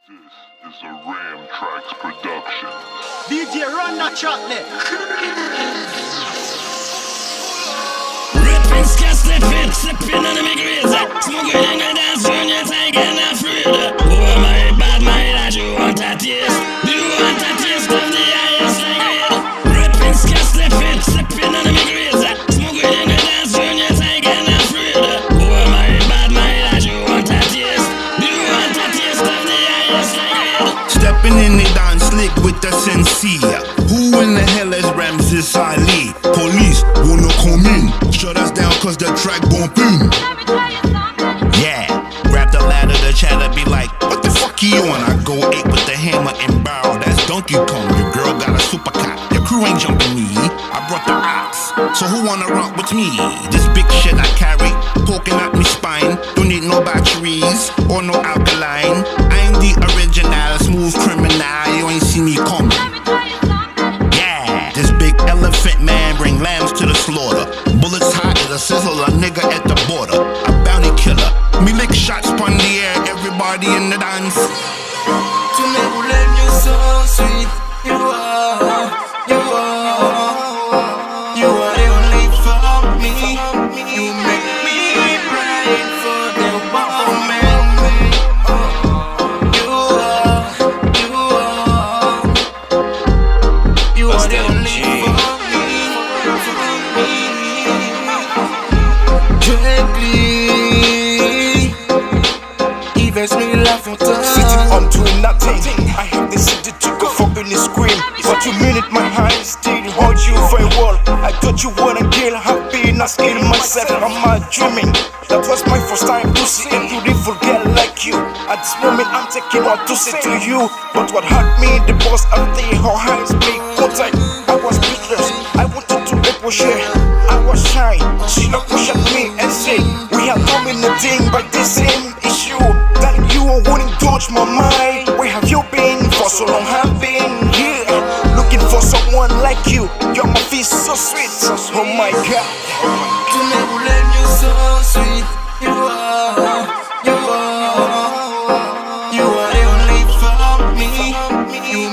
This is a Ram Tracks production. DJ run that track there. Ripping, slipping on the grazer. Smoking in the dance, junior tiger, not afraid. Oh my bad mind, that you want a taste. Do you want a taste of the highest grade? Ripping, slipping on the grazer. Smoking in the dance, junior tiger, not afraid. Oh my bad mind, that you want a taste. Do you want a taste of the highest grade? Stepping in the dance slick with the sincere. Who in the hell is Ramses Ali? Police wanna come in, shut us down cause the track bumping. Yeah, grab the ladder, the chatter be like, what the fuck you on? I go 8 with the hammer and barrel, that's Donkey Kong. Your girl got a super cop, your crew ain't jumping me. I brought the ox, so who wanna rock with me? This big shit I carry, poking out me spine. Don't need no batteries or no alkaline. I'm the original, smooth criminal, you ain't see me coming. This big elephant man bring lambs to the slaughter. Bullets hot as a sizzle, a nigga at the border. A bounty killer, me lick shots pon the air, everybody in the dance. Tu me voulais mieux so sweet. You are the only for me. You make me bright for the woman. You are the only. Sitting on doing nothing, I have decided to go for any scream. For 2 minutes my hands still hold you very well. I thought you wouldn't kill happy, not kill myself. I'm not dreaming. That was my first time to see a beautiful girl like you. At this moment I'm taking what to say to you. But what hurt me the most of the her hands make contact. I was speechless, I wanted to approach her. I was shy, she looked push at me and say, we are dominating by the same issue. That you wouldn't touch my mind. Where have you been for so long? I've been here looking for someone like you. You're my face so sweet. Oh my God. Tu me voulais mieux so sweet. You are the only for me. You